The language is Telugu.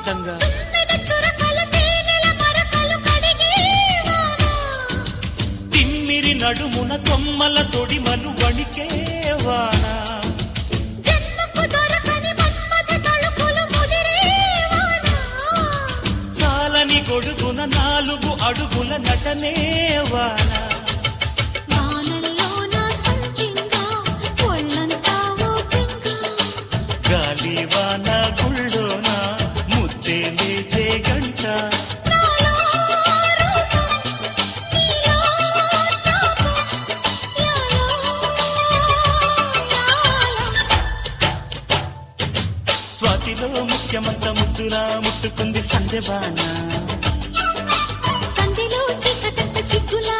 దిట్టంగా తిమ్మిరి నడుమున కొమ్మల తొడిమలు వణికే వాన చాలని గొడుగున 4 అడుగుల నటనే వాన గాలి వాన గుళ్ళోన ముద్దే లేచే గంట స్వాతిలో ముఖ్యమంత ముద్దులా ముట్టుకుంది సందెబాన సంధిలో చీకటంత సిగ్గులా